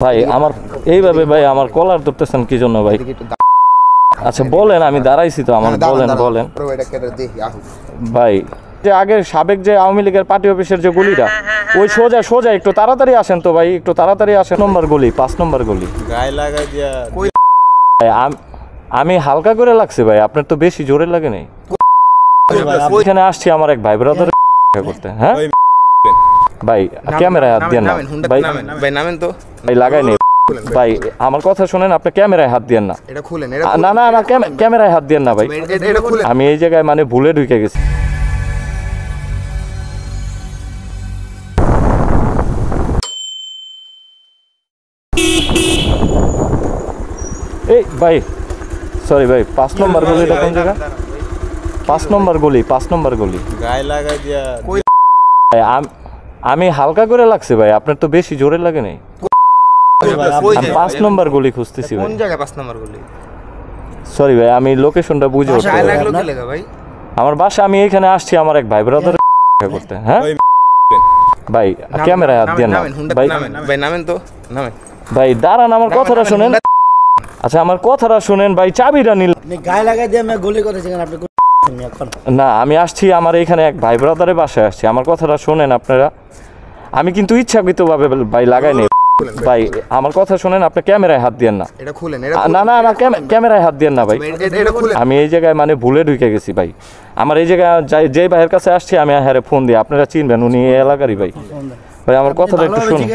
ভাই আমার এইভাবে ভাই আমার কলার ধরতেছেন কি জন্য ভাই? আচ্ছা বলেন, আমি দাঁড়াইছি তো, আমার বলেন বলেন ভাই। যে আগে সাবেক যে আওয়ামী লীগের পার্টি অফিসের যে গলিটা, ওই সোজা সোজা একটু তাড়াতাড়ি আসেন তো ভাই, একটু তাড়াতাড়ি আসেন। নম্বর গলি, 5 নম্বর গলি। গায়ে লাগা দিয়া আমি হালকা করে লাগছে ভাই, আপনার তো বেশি জোরে লাগে নাই। এখানে আসছি আমার এক ভাই ব্রাদার করতে। হ্যাঁ ভাই ক্যামেরায় হাত দিয়ে না ভাই, ভাই নামেন তো ভাই, লাগাই নেই ভাই, আমার কথা শুনেন, আপনি ক্যামেরায় হাত দিয়েন না। এটা খুলেন, না না না ক্যামেরায় হাত দিয়েন না ভাই, আমি এই জায়গায় মানে ভুলে ঢুকে গেছি। এই ভাই সরি ভাই, 5 নম্বর গলিটা কোন জায়গা? 5 নম্বর গলি, 5 নম্বর গলি। গায়ে লাগা দিয়া আমি হালকা করে লাগছে ভাই, আপনার তো বেশি জোরে লাগে নাই। আমি 5 নম্বর গলি খুঁজতেছি ভাই। কোন জায়গা 5 নম্বর গলি? সরি ভাই, আমি লোকেশনটা বুঝে উঠতে ভাই। আমার বাসা, আমি এখানে আসছি আমার এক ভাই ব্রাদার করতে। হ্যাঁ ভাই ক্যামেরায় হাত দেন না ভাই, ভাই নামেন তো, নামেন ভাই, দাঁড়ান আমার কথাটা শুনেন। আচ্ছা আমার কথাটা শুনেন ভাই, চাবিটা নিল আপনি গায়ে লাগাই দিয়ে আমি গুলি করেছি কেন? আপনি না, আমি আসছি আমার এখানে এক ভাই ব্রাদারের বাসায় আসছি, আমার কথাটা শুনেন আপনারা। আমি কিন্তু ইচ্ছাকৃতভাবে ভাই লাগাই নেই ভাই, আমার কথা শুনেন, আপনি ক্যামেরায় হাত দিয়েন না। এটা খুলেন, না না না ক্যামেরায় হাত দিয়েন না ভাই, আমি এই জায়গায় মানে ভুলে ঢুকে গেছি ভাই। আমার এই জায়গায় যে ভাইয়ের কাছে আসছি আমি হ্যাঁ ফোন দিই, আপনারা চিনবেন, উনি এই এলাকারই ভাই। ভাই আমার কথাটা একটু শুনুন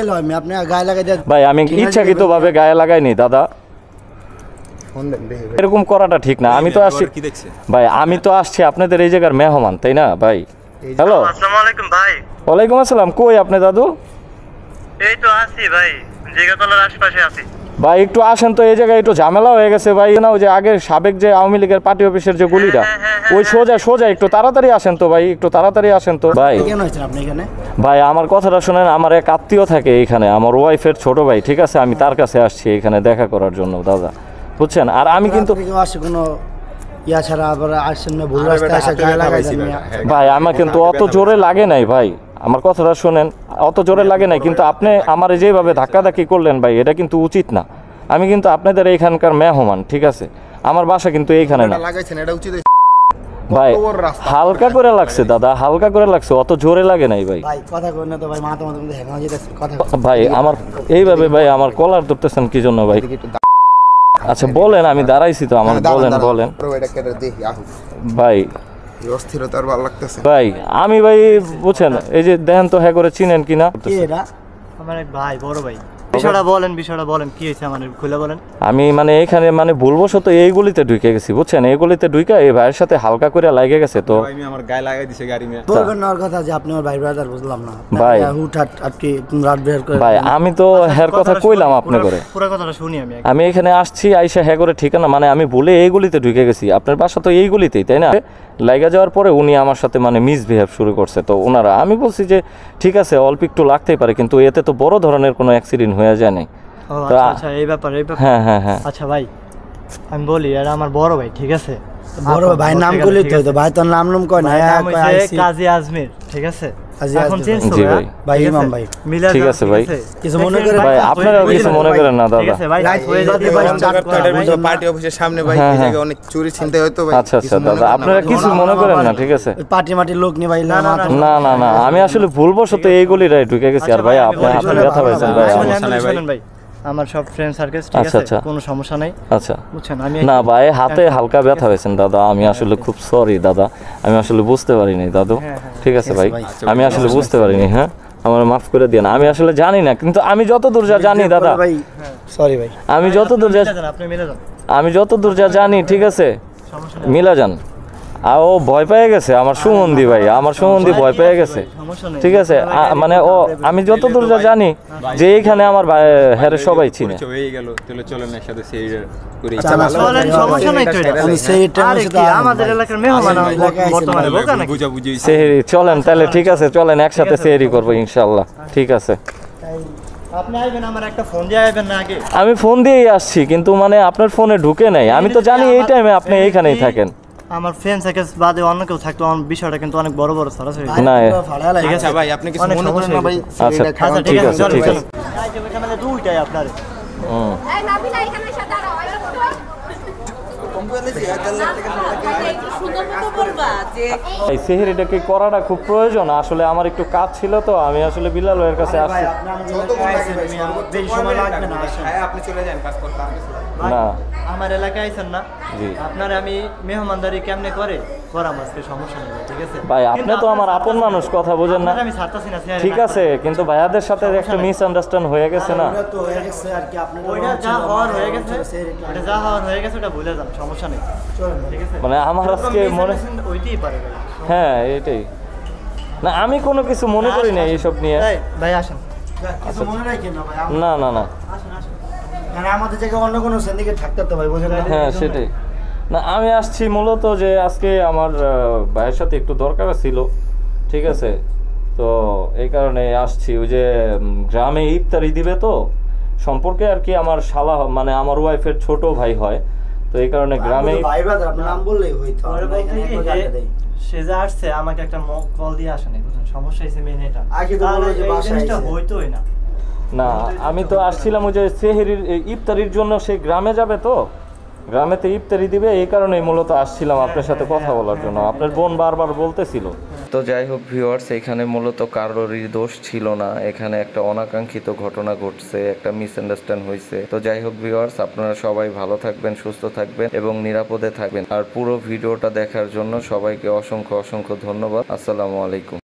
ভাই, আমি ইচ্ছাকৃতভাবে গায়ে লাগাইনি দাদা, এরকম করাটা ঠিক না। আমি তো আসছি ভাই, আমি তো আসছি আপনাদের এই জায়গার মেহমান, তাই না ভাই? হ্যালো, আসসালামু আলাইকুম ভাই। ওয়ালাইকুম আসসালাম। কই আপনি দাদু? এই তো আছি ভাই, জিগাতলার আশেপাশে আছি ভাই। একটু আসেন তো, এই জায়গায় একটু ঝামেলা হয়ে গেছে ভাই। না ওই যে আগে সাবেক যে আওয়ামী লীগের পার্টি অফিসের যে গলিটা, ওই সোজা সোজা একটু তাড়াতাড়ি আসেন তো ভাই, একটু তাড়াতাড়ি আসেন তো ভাই। কেন আছেন আপনি এখানে? ভাই আমার কথাটা শুনেন, আমার এক আত্মীয় থাকে এখানে, আমার ওয়াইফের ছোট ভাই, ঠিক আছে? আমি তার কাছে আসছি এখানে দেখা করার জন্য দাদা, বুঝছেন? আর আমি কিন্তু ভাই আমার কিন্তু অত জোরে লাগে নাই ভাই, আমার কথাটা শুনেন, অত জোরে লাগে নাই, কিন্তু আপনি আমার যেভাবে ধাক্কাধাক্কি করলেন ভাই, এটা কিন্তু উচিত না। আমি কিন্তু আপনাদের এইখানকার মেহমান, ঠিক আছে? আমার বাসা কিন্তু এইখানে না ভাই, হালকা করে লাগছে দাদা, হালকা করে লাগছে, অত জোরে লাগে নাই ভাই। ভাই আমার এইভাবে ভাই আমার কলার ধরতেছেন কি জন্য ভাই? আচ্ছা বলেন, আমি দাঁড়াইছি তো, আমার বলেন বলেন ভাই। ভাই আমি ভাই বুঝছেন, এই যে দেখেন তো হ্যাঁ করে চিনেন কিনা? আমার এক ভাই, বড় ভাই। বিষয়টা বলেন কি হয়েছে আমাদের খুলে বলেন। আমি মানে এখানে মানে ভুলবশত এই গলিতে ঢুকে গেছি, বুঝছেন? এই গলিতে ঢুকে এই ভাইয়ের সাথে হালকা করে লাগে গেছে, তো আমি আমার গায়ে লাগাই দিছে গাড়ি নিয়ে। বলবেন না ওর কথা যে আপনি আমার ভাই ব্রাদার, বুঝলাম না ভাই। হুটহাট আপনি রাত বের করে ভাই আমি তো হ্যার কথা কইলাম আপনি করে, পুরো কথাটা শুনি আমি এখানে আসছি আইসা হ্যাঁ করে ঠিকানা মানে আমি ভুলে এই গলিতে ঢুকে গেছি। আপনার বাসা তো এই গলিতেই, তাই না? লাগা যাওয়ার পরে উনি আমার সাথে মানে মিসবিহেভ শুরু করছে, তো ওনারা, আমি বলছি যে ঠিক আছে অল্প একটু লাগতেই পারে, কিন্তু এতে তো বড় ধরনের কোনো অ্যাক্সিডেন্ট হয়ে যায় নাই। আচ্ছা এই ব্যাপার হ্যাঁ হ্যাঁ হ্যাঁ। আচ্ছা ভাই আমি বলি, আর আমার বড় ভাই, ঠিক আছে? বড় ভাই নাম করলে তো ভাই তোর নাম কয় না, কাজী আজমির, ঠিক আছে? এখন চেঞ্জ জি ভাই, ভাই ইমাম ভাই, ঠিক আছে ভাই, কিছু মনে করেন ভাই, আপনারা কিছু মনে করেন না দাদা। ঠিক আছে ভাই, হয়ে যাবে ভাই, পার্টি অফিসের সামনে ভাই, এই জায়গায় অনেক চুরি ছিনতাই হয়তো ভাই। আচ্ছা আচ্ছা দাদা, আপনারা কিছু মনে করেন না, ঠিক আছে? পার্টি মাটির লোক নি ভাই, না না না, আমি আসলে ভুলবশত এই গলিটায় ঢুকে গেছি। আর ভাই আপনি হাতে ব্যথা পাইছেন ভাই, ভাই আমার সব ফ্রেন্ড সার্কেল, ঠিক আছে? কোনো সমস্যা নাই। আচ্ছা বুঝছেন, আমি না ভাই হাতে হালকা ব্যথা হয়েছেন দাদা, আমি আসলে খুব সরি দাদা, আমি আসলে বুঝতে পারিনি দাদু, ঠিক আছে ভাই? আমি আসলে বুঝতে পারিনি, হ্যাঁ আমার মাফ করে দিন, আমি আসলে জানি না, কিন্তু আমি যতদূর যা জানি দাদা, সরি ভাই, আমি যতদূর যা জানি, ঠিক আছে? মিলা যান। আর ও ভয় পেয়ে গেছে, আমার সুমন্দি ভাই, আমার সুমন্দি ভয় পেয়ে গেছে, ঠিক আছে? মানে ও, আমি যতদূর যা জানি যে এইখানে আমার হ্যাঁ সবাই চিনে। সেহেরি চলেন তাহলে, ঠিক আছে? চলেন একসাথে সেহেরি করবো ইনশাল্লাহ, ঠিক আছে? আমি ফোন দিয়েই আসছি, কিন্তু মানে আপনার ফোনে ঢুকে নাই, আমি তো জানি এই টাইমে আপনি এইখানেই থাকেন। আমার ফ্রেন্ড সার্কেল বাদে অন্য কেউ থাকতো আমার বিষয়টা কিন্তু অনেক বড় বড় সরাসরি না আচ্ছা ভাই আপনি কিছু অনেক মনে করেন না ভাই আচ্ছা, ছেলেটা আচ্ছা খাওয়ান ঠিক ঠিক আছে আছে, ঠিক আছে। এখানে দুইটাই আপনার হুম। এই সেহরিটা কি করাটা খুব প্রয়োজন? আসলে আমার একটু কাজ ছিল তো, আমি আসলে বিলাল ভাইয়ের কাছে আসছি। বেশি সময় লাগবে না আসেন। হ্যাঁ আপনি চলে যান কাজ করতে আমি না আমার এলাকায় আইছেন না জি আপনার আমি মেহমানদারি কেমনে করে করাম আজকে সমস্যা নেই ঠিক আছে ভাই, আপনি তো আমার আপন মানুষ, কথা বোঝেন না। আপনার আমি ছাড়তাছি না স্যার ঠিক আছে, কিন্তু ভাইয়াদের সাথে একটা মিসআন্ডারস্ট্যান্ড হয়ে গেছে না। ওরা তো হয়ে গেছে আর কি আপনাদের ওইটা যা হওয়ার হয়ে গেছে ওটা ভুলে যান সমস্যা নেই ঠিক আছে মানে আমার আজকে মনে, ওইটাই পারে ভাই হ্যাঁ এটাই না, আমি কোনো কিছু মনে করি না এইসব নিয়ে। এই, ভাই আসেন কিছু মনে রাখেন না ভাই না না না, আসেন আসেন মানে আমাদের জায়গায় অন্য কোনো সিন্ডিকেট থাকতে তো ভাই বুঝেন না হ্যাঁ সেটাই না, আমি আসছি মূলত যে আজকে আমার ভাইয়ের সাথে একটু দরকার ছিল, ঠিক আছে, তো এই কারণে আসছি। ওই যে গ্রামে ইফতারি দিবে তো সম্পর্কে আর কি, আমার শালা মানে আমার ওয়াইফের ছোট ভাই হয়, তো এই কারণে গ্রামে ভাই ব্রাদার আপনার নাম বললেই হইতো ওরে আমরা বলতে এখানে কি একবার যে গাড়ি দেই। সে যা আসছে আমাকে একটা কল দিয়ে আসেন বুঝছেন সমস্যা হয়েছে মেন এটা আগে তো বললো যে এই বাসায় জিনিসটা আইছে। হইতোই না না, আমি তো আসছিলাম ওই যে সেহেরির ইফতারির জন্য, সে গ্রামে যাবে তো, গ্রামেতে ইফতারি দিবে, এই কারণেই মূলত আসছিলাম আপনার সাথে কথা বলার জন্য। আপনার বোন বারবার বলতেছিল। তো যাই হোক ভিউয়ার্স, এখানে মূলত কারোরই দোষ ছিল না, এখানে একটা অনাকাঙ্ক্ষিত ঘটনা ঘটছে, একটা মিসআন্ডারস্ট্যান্ড হয়েছে। তো যাই হোক ভিউয়ার্স, আপনারা সবাই ভালো থাকবেন, সুস্থ থাকবেন এবং নিরাপদে থাকবেন। আর পুরো ভিডিওটা দেখার জন্য সবাইকে অসংখ্য অসংখ্য ধন্যবাদ। আসসালামু আলাইকুম।